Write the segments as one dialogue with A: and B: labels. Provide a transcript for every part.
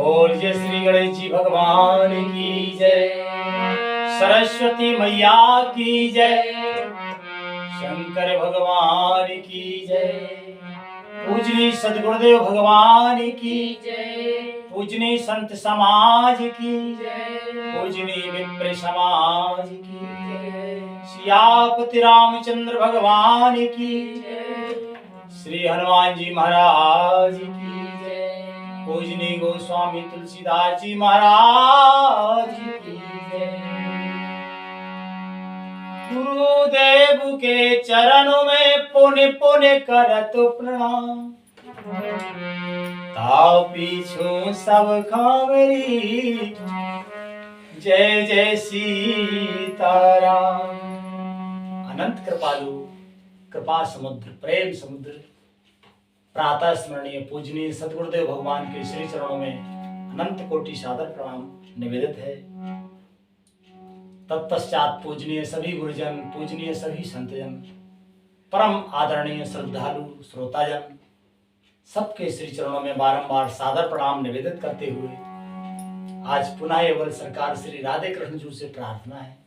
A: बोल जय श्री गणेश जी भगवान की जय, सरस्वती मैया की जय, शंकर भगवान की जय, पूजनी सदगुरुदेव भगवान की जय, पूजनी संत समाज की जय, पूजनी विप्र समाज की जय, सियापति रामचंद्र भगवान की जय, श्री हनुमान जी महाराज की जय, पूजनी गोस्वामी तुलसीदास जी महाराज की जय। गुरुदेव के चरणों में पुण्य पुण्य करत प्रणाम, ताऊ पीछू सब खावरी, जय जय सीताराम। अनंत कृपालु, कृपा समुद्र, प्रेम समुद्र, प्रातः स्मरणीय पूजनीय सदगुरुदेव भगवान के श्री चरणों में अनंत कोटि सादर प्रणाम निवेदित है। तत्पश्चात पूजनीय सभी गुरुजन, पूजनीय सभी संतजन, परम आदरणीय श्रद्धालु श्रोताजन, सबके श्री चरणों में बारंबार सादर प्रणाम निवेदित करते हुए आज पुनः एवं सरकार श्री राधे कृष्ण जी से प्रार्थना है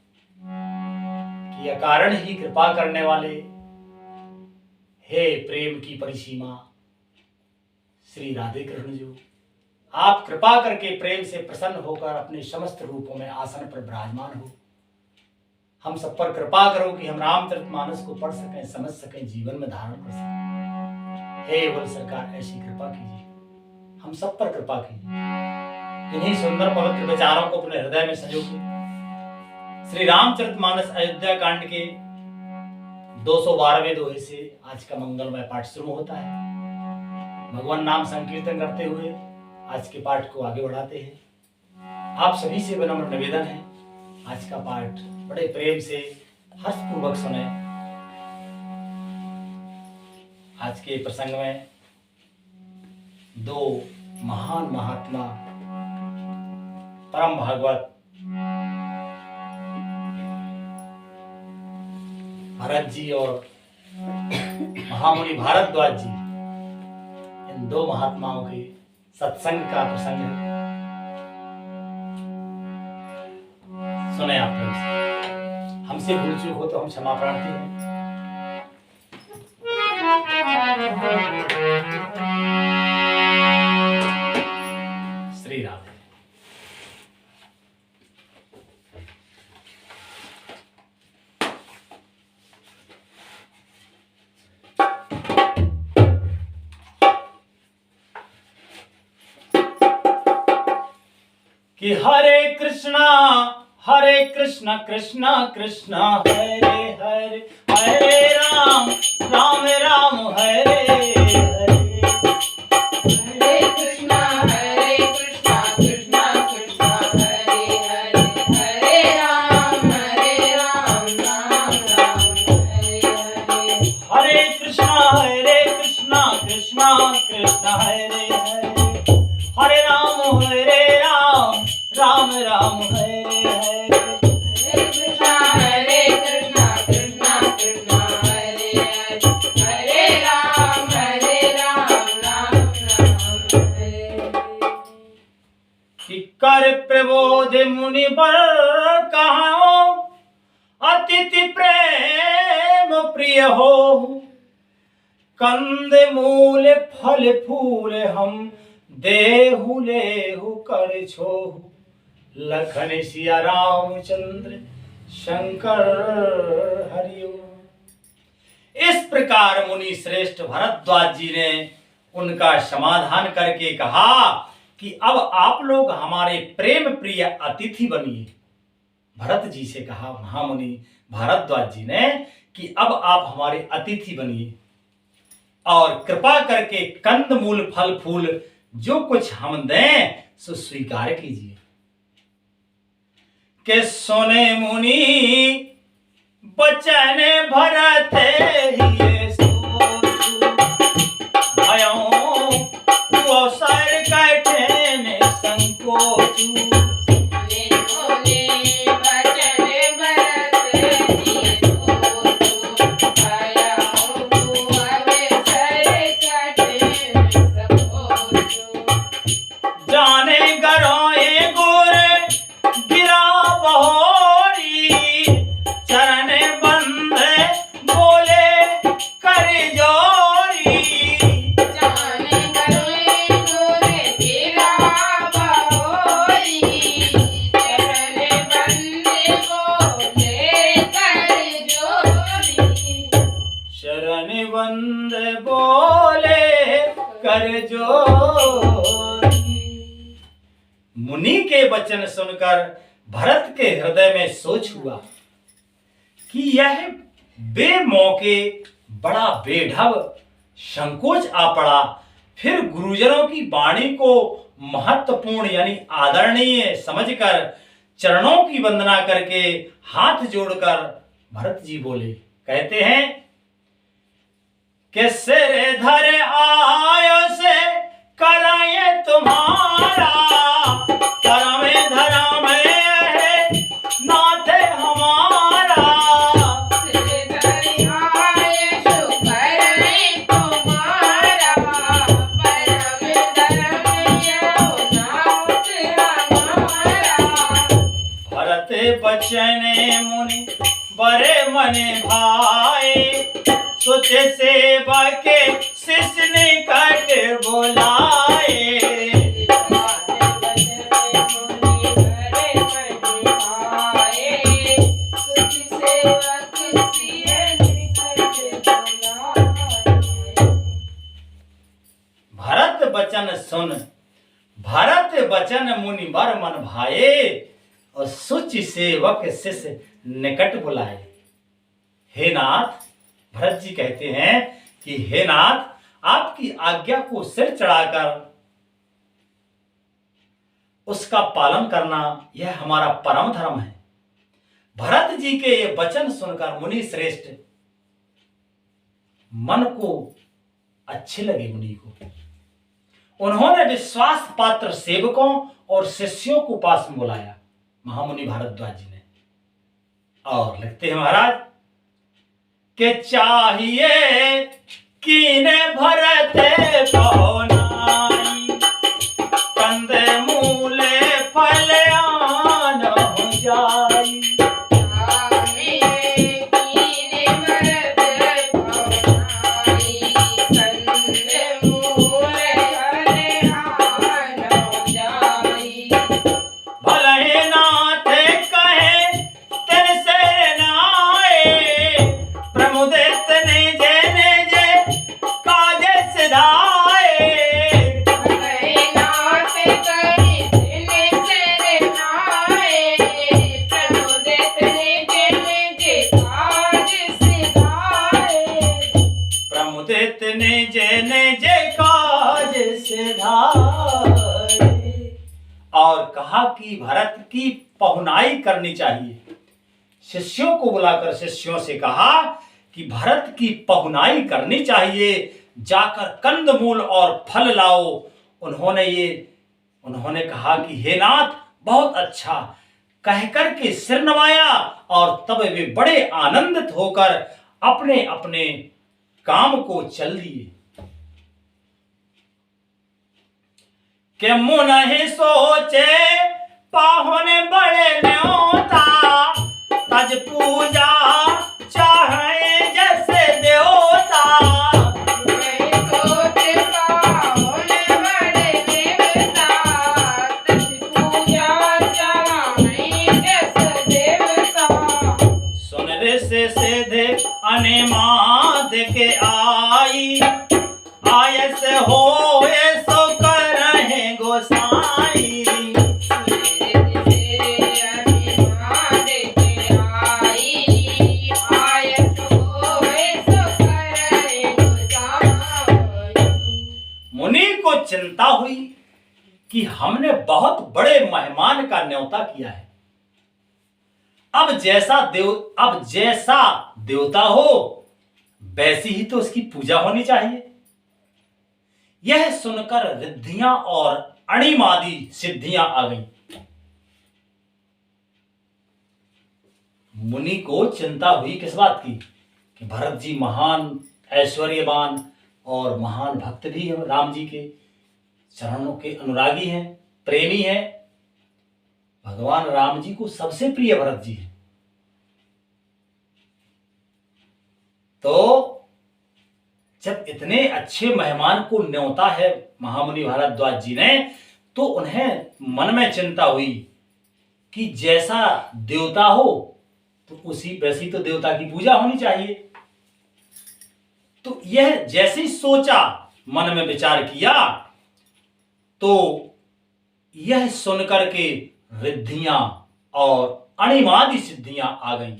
A: कि अकारण ही कृपा करने वाले, हे प्रेम की परिसीमा श्री राधे कृष्ण जी, आप कृपा करके प्रेम से प्रसन्न होकर अपने समस्त रूपों में आसन पर विराजमान हो। हम सब पर कृपा करो कि हम रामचरितमानस को पढ़ सकें, समझ सकें, जीवन में धारण कर सकें। हे बोल सरकार ऐसी कृपा कीजिए, हम सब पर कृपा कीजिए। इन्हीं सुंदर पवित्र विचारों को अपने हृदय में संजोके श्री रामचरितमानस अयोध्या कांड के 212वें दोहे से आज का मंगलमय पाठ शुरू होता है। भगवान नाम संकीर्तन करते हुए आज के पाठ को आगे बढ़ाते हैं। आप सभी से विनम्र निवेदन है, आज का पाठ बड़े प्रेम से हर्षपूर्वक सुने। आज के प्रसंग में दो महान महात्मा परम भागवत भरत जी और महामुनि भारद्वाज जी, इन दो महात्माओं के सत्संग का प्रसंग है। सुने आप लोग, हमसे भूल चूक हो तो हम क्षमा प्रार्थी हैं। श्री राधे। कि हरे कृष्णा कृष्णा कृष्णा हरे हरे, हरे राम राम राम हरे हरे।
B: हरे कृष्णा कृष्णा कृष्णा हरे हरे, हरे राम राम राम हरे हरे।
A: हरे कृष्णा कृष्णा कृष्णा हरे हरे, हरे राम राम राम हरे हरे।
B: हरे कृष्णा कृष्णा कृष्णा हरे हरे, हरे राम राम राम हरे।
A: कि कर प्रबोध मुनि बर कहाओ, अतिथि प्रेम प्रिय हो, कंद मूल फल फूल हम देहु लेहु कर छोहु, लखन सिया रामचंद्र शंकर हरिओ। इस प्रकार मुनि श्रेष्ठ भरद्वाज जी ने उनका समाधान करके कहा कि अब आप लोग हमारे प्रेम प्रिय अतिथि बनिए। भरत जी से कहा महामुनि भारद्वाज जी ने कि अब आप हमारे अतिथि बनिए और कृपा करके कंद मूल फल फूल जो कुछ हम दें सो स्वीकार कीजिए। के सोने मुनि बचन भरत ही सोचु, भयों अवसर कठे ने संकोचु। जाने गरोए गुर गिरा बहोरी, चरण बंधे बोले कर जोरी।
B: जाने गरोए गुर गिरा बहोरी, चरण बंधे बोले कर जोरी।
A: शरण बंधे बोले कर जोरी। मुनि के वचन सुनकर भरत के हृदय में सोच हुआ कि यह बेमौके बड़ा बेढब संकोच आ पड़ा। फिर गुरुजनों की वाणी को महत्वपूर्ण यानी आदरणीय समझकर चरणों की वंदना करके हाथ जोड़कर भरत जी बोले, कहते हैं कि सिर धर आयो से कराए तुम्हारा, करम धर्म है नाथ हमारा।
B: सिर धर आए शुकर तुम्हारा, परम धर्म यो नाथ हमारा।
A: भरत बचन मुनि बड़े मन भाए, सोचे सेवक शिष्य निकट बोलाए। भरत बचन सुन, भरत बचन मुनि बर मन भाए, और सुचि सेवक शिष्य निकट बुलाए। हे नाथ, भरत जी कहते हैं कि हे नाथ, आपकी आज्ञा को सिर चढ़ाकर उसका पालन करना यह हमारा परम धर्म है। भरत जी के ये वचन सुनकर मुनि श्रेष्ठ मन को अच्छे लगे। मुनि को उन्होंने विश्वास पात्र सेवकों और शिष्यों को पास में बुलाया, महामुनि भारद्वाज जी ने, और लिखते हैं महाराज के चाहिए कीने भरत पहुनाई, कंदे मूले फल आन हो जाई। और कहा कि भरत की पहुनाई करनी चाहिए। शिष्यों को बुलाकर शिष्यों से कहा कि भरत की पहुनाई करनी चाहिए, जाकर कंदमूल और फल लाओ। उन्होंने कहा कि हे नाथ, बहुत अच्छा कहकर के सिर नवाया, और तब वे बड़े आनंदित होकर अपने अपने काम को चल दिए। के मुन ही सोचे पाहुन बड़े न्योता, तज पूजा चाहे जैसे देवता। सुन रे से सीधे अनिमाद के आई, आयस हो सो करहे गोसाई। मुनि को चिंता हुई कि हमने बहुत बड़े मेहमान का न्योता किया है, अब जैसा देवता हो वैसी ही तो उसकी पूजा होनी चाहिए। यह सुनकर रिद्धियां और अणिमादि सिद्धियां आ गई। मुनि को चिंता हुई किस बात की कि भरत जी महान ऐश्वर्यवान और महान भक्त भी हैं, राम जी के चरणों के अनुरागी हैं, प्रेमी है, भगवान राम जी को सबसे प्रिय भरत जी है। तो जब इतने अच्छे मेहमान को न्योता है महामुनि भारद्वाज जी ने, तो उन्हें मन में चिंता हुई कि जैसा देवता हो तो उसी वैसी तो देवता की पूजा होनी चाहिए। तो यह जैसे ही सोचा, मन में विचार किया, तो यह सुनकर के रिद्धियां और अणिमादि सिद्धियां आ गईं,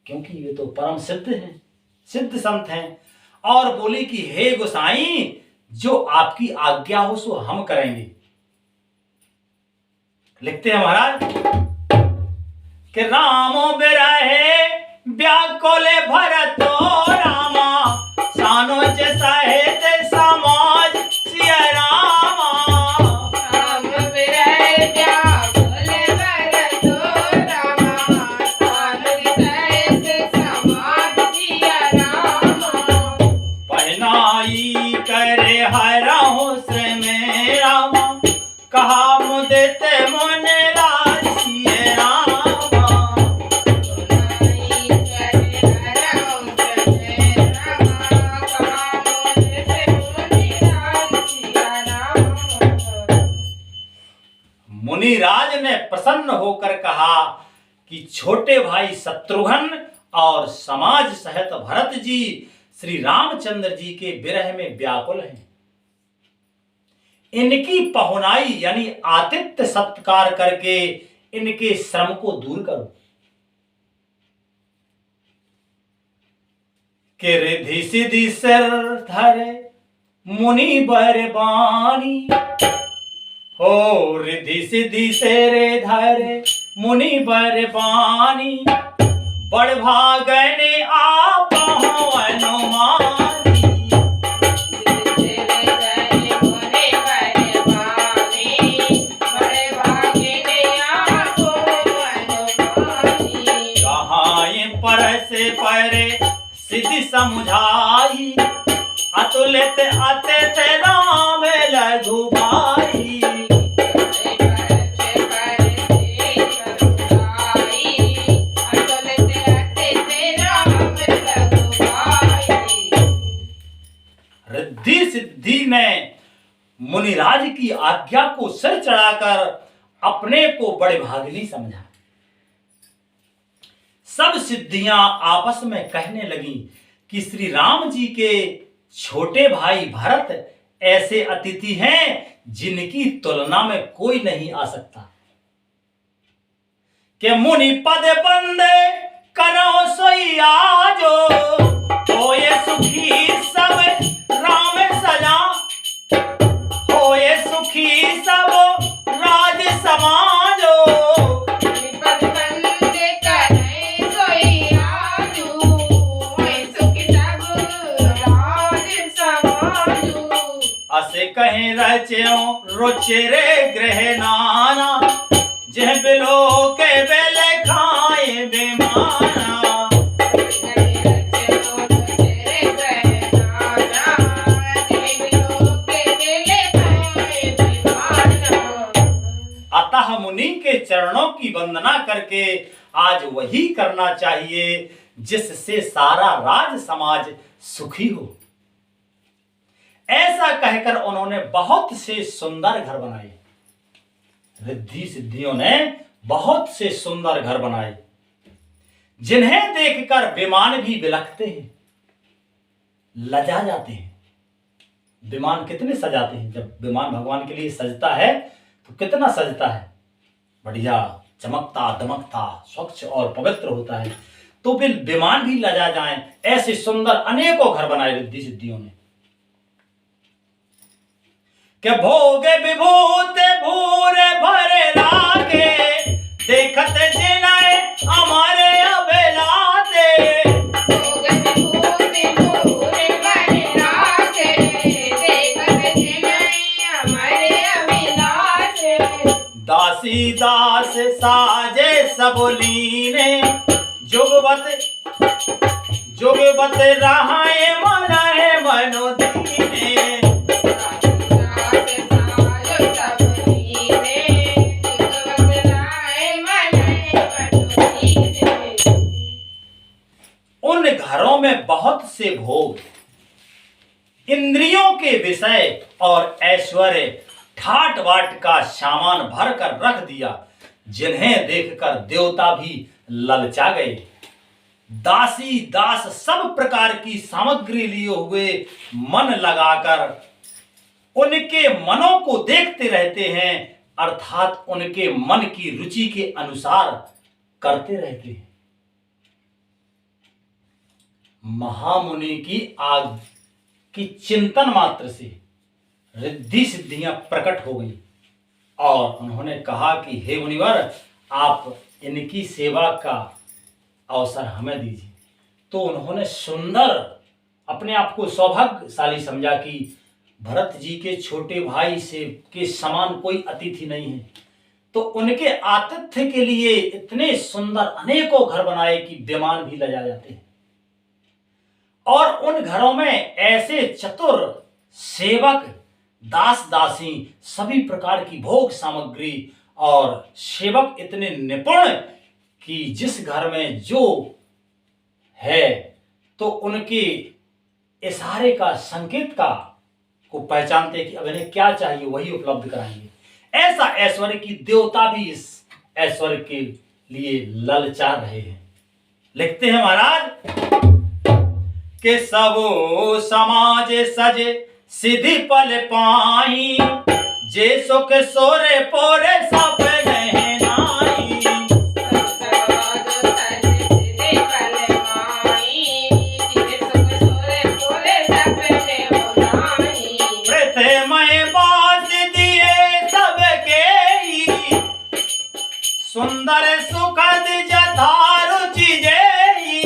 A: क्योंकि ये तो परम सिद्ध हैं, सिद्ध संत हैं। और बोली कि हे गोसाई, जो आपकी आज्ञा हो सो हम करेंगे। लिखते हैं महाराज कि रामो बिरहे व्याकुले भरतो रामा, सानो जैसा है ते समाज सिया रामा।
B: राम बिरहे व्याकुले भरतो रामा, सानो जैसा है ते समाज सिया रामा।
A: पहनाई करे हरहु श्री में रामा, कहा मुदेते मन राज सिया रामा। मुनिराज ने प्रसन्न होकर कहा कि छोटे भाई शत्रुघ्न और समाज सहित भरत जी श्री रामचंद्र जी के विरह में व्याकुल हैं। इनकी पहुनाई यानी आतिथ्य सत्कार करके इनके श्रम को दूर करो। कि रिधि सिधि सिर धरे मुनि बरबानी, हो रिधि सिधि सिर धरे मुनि बरबानी, बड़ भागने आप हनुमानी। परसे परे सिद्धि समुझाई, अतुलित अतिथ राम लघु भाई। रिद्धि सिद्धि ने मुनिराज की आज्ञा को सिर चढ़ाकर अपने को बड़े भागिनी समझा। सब सिद्धियां आपस में कहने लगी कि श्री राम जी के छोटे भाई भरत ऐसे अतिथि हैं जिनकी तुलना में कोई नहीं आ सकता। के मुनि पद बंदे करो सोई आजो, होए सुखी सब राम सजा, होए सुखी सब राज समाजो। असे कहीं रच्यो रुचिरे ग्रह नाना, जह बिलो के बेले खाए बेमाना। अतः मुनि के चरणों की वंदना करके आज वही करना चाहिए जिससे सारा राज समाज सुखी हो। ऐसा कहकर उन्होंने बहुत से सुंदर घर बनाए। रिद्धि सिद्धियों ने बहुत से सुंदर घर बनाए, जिन्हें देखकर विमान भी बिलखते हैं, लजा जाते हैं। विमान कितने सजाते हैं, जब विमान भगवान के लिए सजता है तो कितना सजता है, बढ़िया चमकता दमकता स्वच्छ और पवित्र होता है। तो विमान भी लजा जाएं, ऐसे सुंदर अनेकों घर बनाए रिद्धि सिद्धियों ने। के भोग विभूत भूरे भरे लागे, देखत जिनाए हमारे अबेलाते।
B: भोग विभूत भूरे भरे लागे, देखत जिनाए हमारे अबेलाते।
A: दासी दास साजे सबलीने, जुगवत रहाए मनाए मनोदीने। से भोग, इंद्रियों के विषय और ऐश्वर्य ठाट बाट का सामान भर कर रख दिया, जिन्हें देखकर देवता भी ललचा गए। दासी दास सब प्रकार की सामग्री लिए हुए मन लगाकर उनके मनों को देखते रहते हैं, अर्थात उनके मन की रुचि के अनुसार करते रहते हैं। महामुनि की आग की चिंतन मात्र से रिद्धि सिद्धियां प्रकट हो गई और उन्होंने कहा कि हे मुनिवर, आप इनकी सेवा का अवसर हमें दीजिए। तो उन्होंने सुंदर अपने आप को सौभाग्यशाली समझा कि भरत जी के छोटे भाई से के समान कोई अतिथि नहीं है, तो उनके आतिथ्य के लिए इतने सुंदर अनेकों घर बनाए कि विमान भी लजा जाते हैं। और उन घरों में ऐसे चतुर सेवक, दास दासी, सभी प्रकार की भोग सामग्री और सेवक इतने निपुण कि जिस घर में जो है तो उनके इशारे का, संकेत का को पहचानते कि अब इन्हें क्या चाहिए वही उपलब्ध कराएंगे। ऐसा ऐश्वर्य की देवता भी इस ऐश्वर्य के लिए ललचा रहे हैं। लिखते हैं महाराज कि सबो समाज सजे सिद्धि पल पाई, जे सुख सोरे पोरे सब नहीं नाई। पृथ्वी बास दिए सबके सुंदर सुखद जथा रुचि जेई।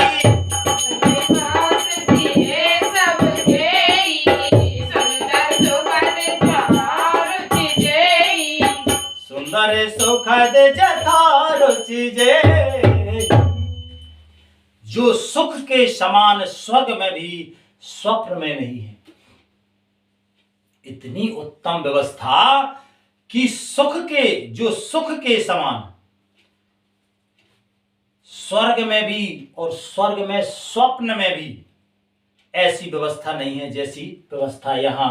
A: सुंदर सुखद जथा रुचि जेई। जो सुख के समान स्वर्ग में भी स्वप्न में नहीं है। इतनी उत्तम व्यवस्था कि सुख के समान स्वर्ग में भी और स्वर्ग में स्वप्न में भी ऐसी व्यवस्था नहीं है जैसी व्यवस्था यहां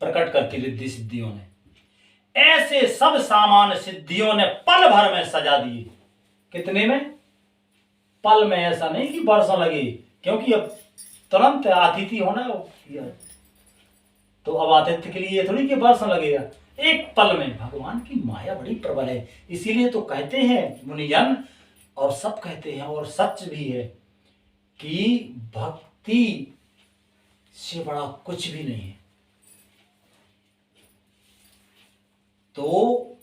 A: प्रकट करती रिद्धि सिद्धियों ने। ऐसे सब सामान सिद्धियों ने पल भर में सजा दिए। कितने में? पल में। ऐसा नहीं कि वर्षों लगे, क्योंकि अब तुरंत अतिथि होना तो अब आतिथ्य के लिए थोड़ी कि वर्षों लगेगा, एक पल में। भगवान की माया बड़ी प्रबल है। इसीलिए तो कहते हैं मुनिजन, और सब कहते हैं और सच भी है कि भक्ति से बड़ा कुछ भी नहीं है। तो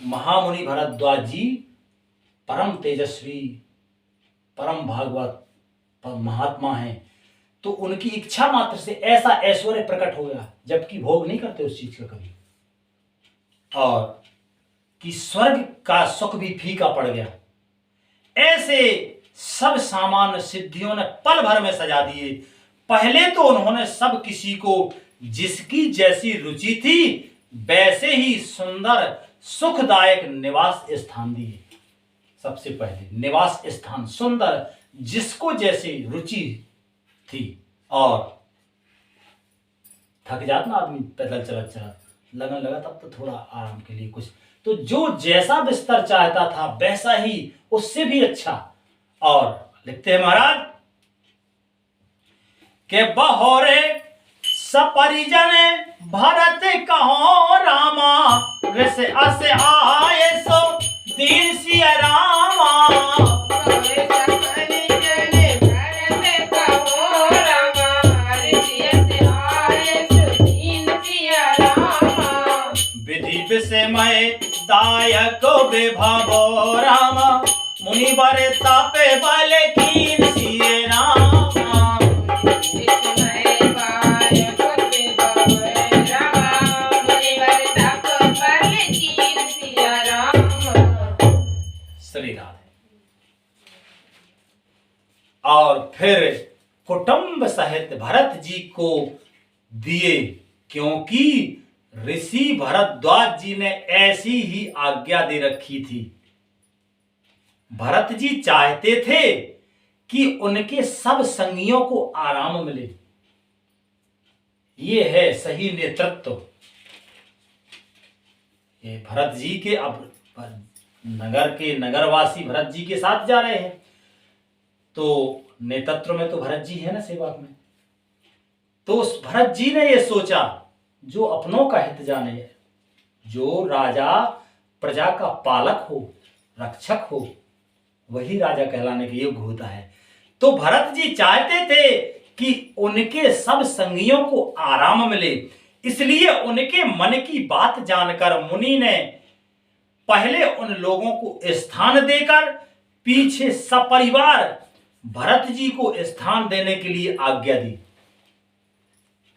A: महामुनि भरद्वाज जी परम तेजस्वी, परम भागवत महात्मा हैं, तो उनकी इच्छा मात्र से ऐसा ऐश्वर्य प्रकट हो गया, जबकि भोग नहीं करते उस चीज का कभी, और कि स्वर्ग का सुख भी फीका पड़ गया। ऐसे सब सामान सिद्धियों ने पल भर में सजा दिए। पहले तो उन्होंने सब किसी को जिसकी जैसी रुचि थी वैसे ही सुंदर सुखदायक निवास स्थान दिए। सबसे पहले निवास स्थान सुंदर, जिसको जैसी रुचि थी। और थक जाता ना आदमी पैदल चलत चलत, लगन लगा तब तो थोड़ा आराम के लिए कुछ, तो जो जैसा बिस्तर चाहता था वैसा ही, उससे भी अच्छा। और लिखते हैं महाराज के बहोरे सपरिजन भरत कहो रामा, रस अस आए सो दीन सिया रामा। विधि विषमय दायक विभवो रामा, मुनि बर तापे बल कीन सिए रामा। श्री राधे। और फिर कुटुंब सहित भरत जी को दिए, क्योंकि ऋषि भरद्वाज जी ने ऐसी ही आज्ञा दे रखी थी। भरत जी चाहते थे कि उनके सब संगियों को आराम मिले। ये है सही नेतृत्व। ये भरत जी के, अब नगर के नगरवासी भरत जी के साथ जा रहे हैं, तो नेतृत्व में तो भरत जी है ना, सेवक में। तो उस भरत जी ने ये सोचा, जो अपनों का हित जाने, जो राजा प्रजा का पालक हो, रक्षक हो, वही राजा कहलाने के योग्य होता है। तो भरत जी चाहते थे कि उनके सब संगियों को आराम मिले, इसलिए उनके मन की बात जानकर मुनि ने पहले उन लोगों को स्थान देकर पीछे सपरिवार भरत जी को स्थान देने के लिए आज्ञा दी।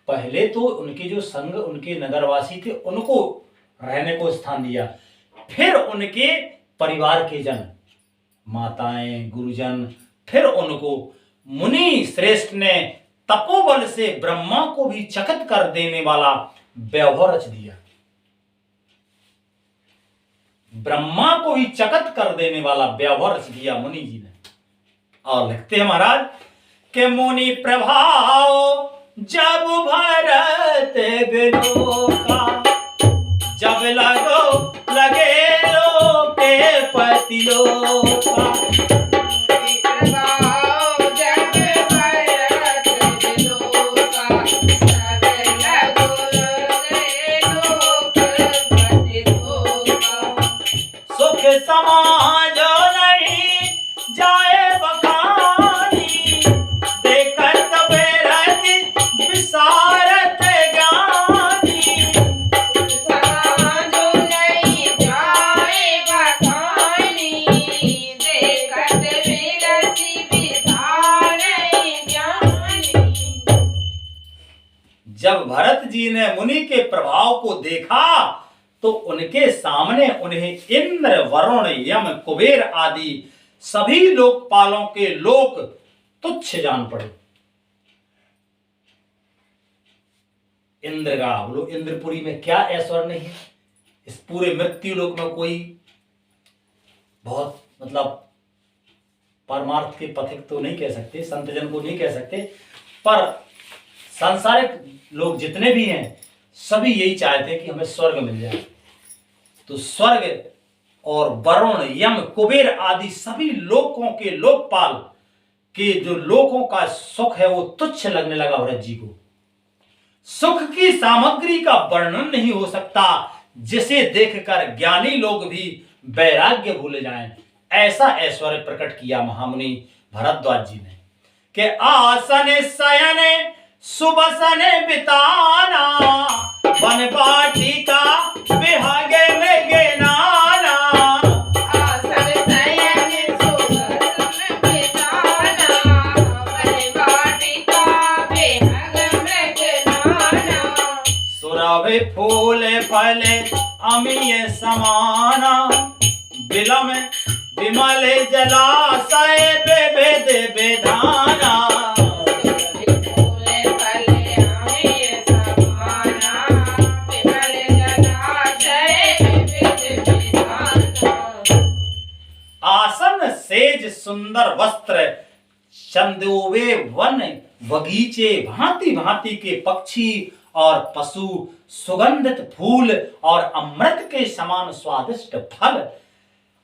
A: पहले तो उनके जो संग, उनके नगरवासी थे, उनको रहने को स्थान दिया, फिर उनके परिवार के जन, माताएं, गुरुजन, फिर उनको मुनि श्रेष्ठ ने तपोबल से ब्रह्मा को भी चकित कर देने वाला वैभव रच दिया। ब्रह्मा को भी चकित कर देने वाला वैभव रच दिया मुनि जी ने। और लिखते हैं महाराज के मुनि प्रभाव जब भरत बिनु का, जब लगे लो के पतियो का। सुख समाजो नहीं जाए बखानी, देखत बेरज विसारत ज्ञानी।
B: समाजो नहीं जाए बखानी, देखत बेरज विसारत ज्ञानी।
A: जब भरत जी ने मुनि के प्रभाव को देखा तो उनके सामने उन्हें इंद्र, वरुण, यम, कुबेर आदि सभी लोकपालों के लोक तुच्छ जान पड़े। इंद्र का, बोलो इंद्रपुरी में क्या ऐश्वर्य नहीं है। इस पूरे मृत्यु लोक में कोई बहुत मतलब परमार्थ के पथिक तो नहीं कह सकते, संतजन को नहीं कह सकते, पर सांसारिक लोग जितने भी हैं सभी यही चाहते हैं कि हमें स्वर्ग मिल जाए। तो स्वर्ग और वरुण, यम, कुबेर आदि सभी लोकों के लोकपाल के जो लोकों का सुख है वो तुच्छ लगने लगा भरत जी को। सुख की सामग्री का वर्णन नहीं हो सकता, जिसे देखकर ज्ञानी लोग भी वैराग्य भूल जाएं। ऐसा ऐश्वर्य प्रकट किया महामुनि भरद्वाज जी ने कि आसन शयन सुबसन बिताना, वन वाटिका बिहागे में गेनाना।
B: आसन शयन सुबसन बिताना, वन वाटिका बिहागे में गेनाना।
A: सुरभि फूल फल अमीय समाना, बिलम विमल जलाशय बेभेद बेधाना। आसन सेज सुंदर वस्त्र, चंदोवे वन बगीचे, भांति भांति के पक्षी और पशु, सुगंधित फूल और अमृत के समान स्वादिष्ट फल,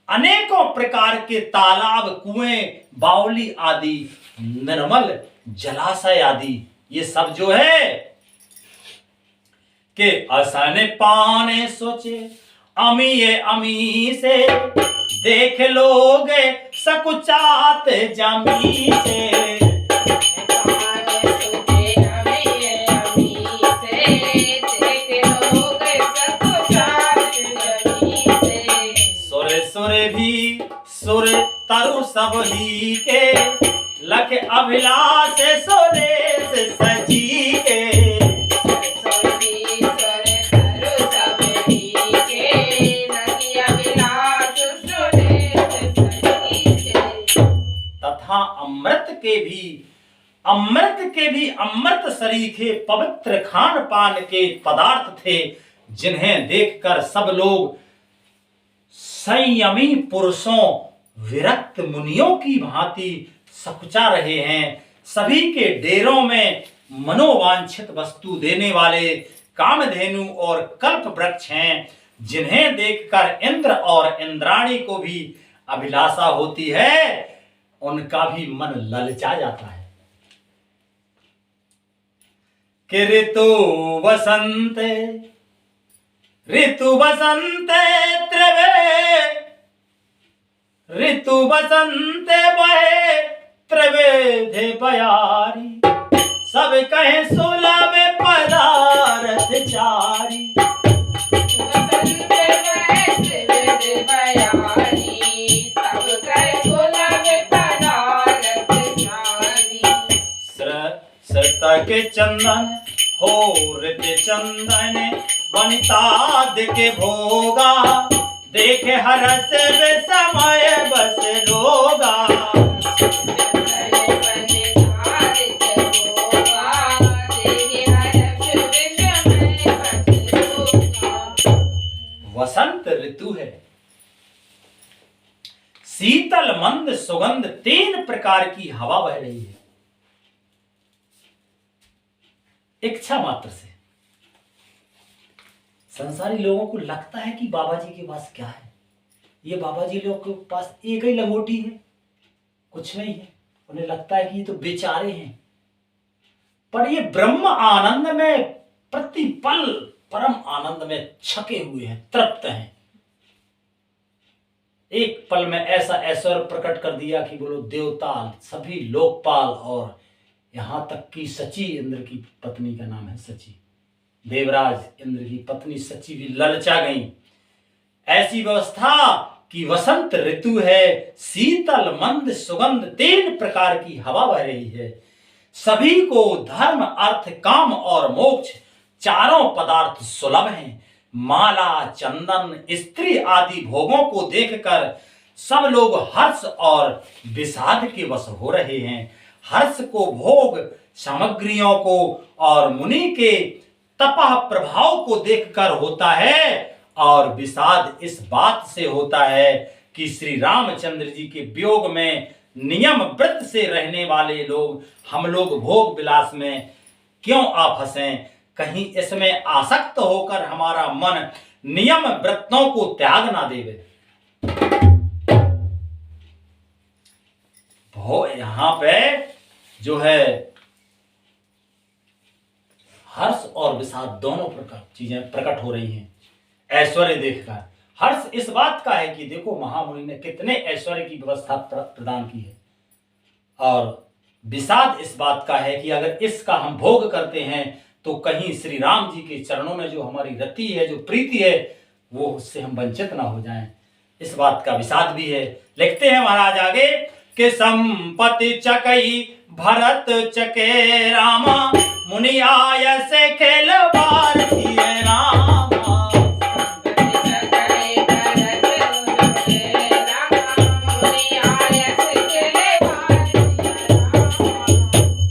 A: अनेकों प्रकार के तालाब, कुएं, बावली आदि, निर्मल जलाशय आदि, ये सब जो है के आसाने पाने सोचे अमी अमी से, देख लोगे सकुचात जमी से। सुर भी सुर तरु सब ही के, लख अभिलाष सुरेश सजी के। तथा अमृत के भी अमृत सरीखे पवित्र खान पान के पदार्थ थे, जिन्हें देखकर सब लोग संयमी पुरुषों, विरक्त मुनियों की भांति सकुचा रहे हैं। सभी के डेरों में मनोवांछित वस्तु देने वाले कामधेनु और कल्प वृक्ष हैं, जिन्हें देखकर इंद्र और इंद्राणी को भी अभिलाषा होती है, उनका भी मन ललचा जाता है। कि ऋतु बसंते बहे त्रिवेधे बयारी, सब कहे सुलभ पदारथ चारी।
B: बसंत बहे त्रिवेद बयारी, सब कहे सुलभ पदारथ चारी।
A: सृत के चंदन हो ऋत चंदन, वनिताद के भोगा, देखे हरस समय बस लोगा। वसंत ऋतु है, शीतल मंद सुगंध 3 प्रकार की हवा बह रही है। इच्छा मात्र से संसारी लोगों को लगता है कि बाबा जी के पास क्या है, ये बाबा जी लोग के पास एक ही लंगोटी है, कुछ नहीं है। उन्हें लगता है कि ये तो बेचारे हैं, पर ये ब्रह्म आनंद में प्रतिपल परम आनंद में छके हुए हैं, तृप्त हैं। एक पल में ऐसा ऐश्वर्य प्रकट कर दिया कि बोलो देवता, सभी लोकपाल और यहां तक कि सची, इंद्र की पत्नी का नाम है सची, देवराज इंद्र की पत्नी सची भी ललचा गई। ऐसी व्यवस्था कि वसंत ऋतु है, शीतल मंद सुगंध 3 प्रकार की हवा बह रही है। सभी को धर्म अर्थ काम और मोक्ष चारों पदार्थ सुलभ हैं। माला चंदन स्त्री आदि भोगों को देखकर सब लोग हर्ष और विषाद के वश हो रहे हैं। हर्ष को भोग सामग्रियों को और मुनि के तपह प्रभाव को देखकर होता है, और विषाद इस बात से होता है कि श्री रामचंद्र जी के वियोग में नियम व्रत से रहने वाले लोग, हम लोग भोग विलास में क्यों आ फंसें, कहीं इसमें आसक्त होकर हमारा मन नियम व्रतों को त्याग ना देवे। यहां पे जो है हर्ष और विषाद दोनों प्रकार चीजें प्रकट हो रही हैं। ऐश्वर्य देखकर हर्ष इस बात का है कि देखो महामुनि ने कितने ऐश्वर्य की व्यवस्था प्रदान की है, और विषाद इस बात का है कि अगर इसका हम भोग करते हैं तो कहीं श्री राम जी के चरणों में जो हमारी रति है, जो प्रीति है, वो उससे हम वंचित ना हो जाएं। इस बात का विषाद भी है। लिखते हैं महाराज आगे कि संपत्ति चकई भरत चके रामा, मुनि आय से खेल भारतीय रामा।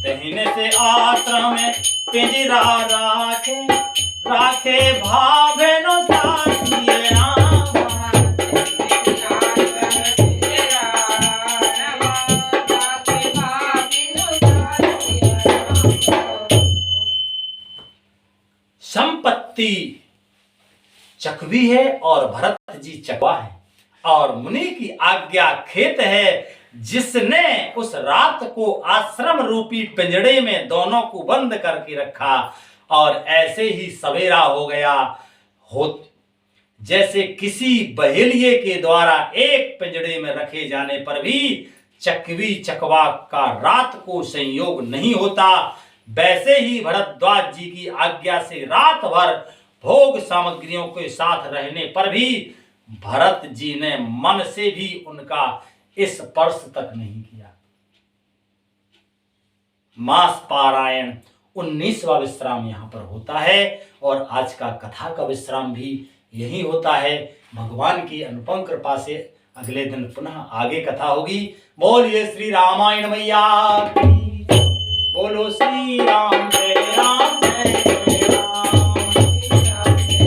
A: तहिने से आश्रम में पिंजरा राखे, राखे भावेनो साथिये रामा। संपत्ति चकवी है और भरत जी चकवा है, और मुनि की आज्ञा खेत है, जिसने उस रात को आश्रम रूपी पिंजड़े में दोनों को बंद करके रखा, और ऐसे ही सवेरा हो गया हो जैसे किसी बहेलिए के द्वारा एक पिंजड़े में रखे जाने पर भी चकवी चकवा का रात को संयोग नहीं होता, वैसे ही भरद्वाज जी की आज्ञा से रात भर भोग सामग्रियों के साथ रहने पर भी भरत जी ने मन से भी उनका स्पर्श तक नहीं किया। मास पारायण 19वां विश्राम यहाँ पर होता है, और आज का कथा का विश्राम भी यही होता है। भगवान की अनुपम कृपा से अगले दिन पुनः आगे कथा होगी। बोलिए श्री रामायण मैया की, बोलो श्री राम जय राम जय जय राम, हरे राम हरे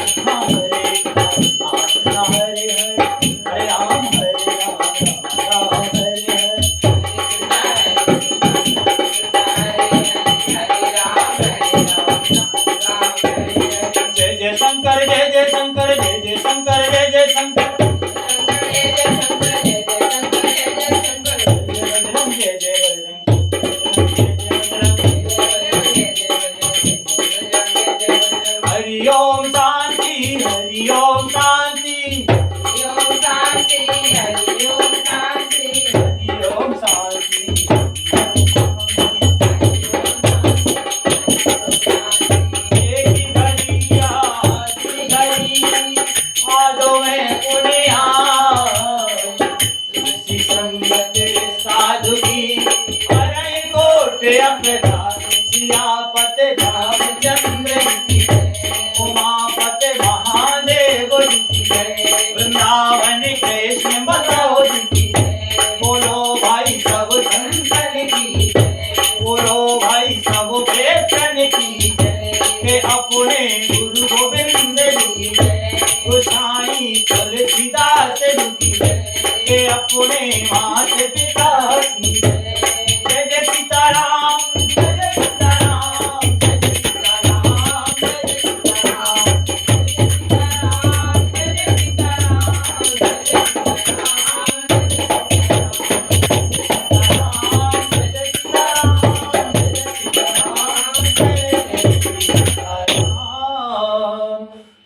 A: राम, हरे राम हरे हरे, हरे राम हरे राम।
B: की जय,
A: के अपने गुरु गोविंद जी गोसाई तुलसीदास की के अपने माता पिता की जय जय सीताराम जय जय सीताराम जय जय सीताराम जय जय सीताराम
B: जय जय सीताराम, जय जय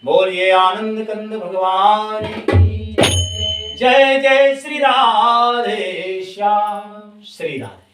A: बोलिए आनंद कंद भगवान की जय जय श्री राधे श्याम श्री राधे।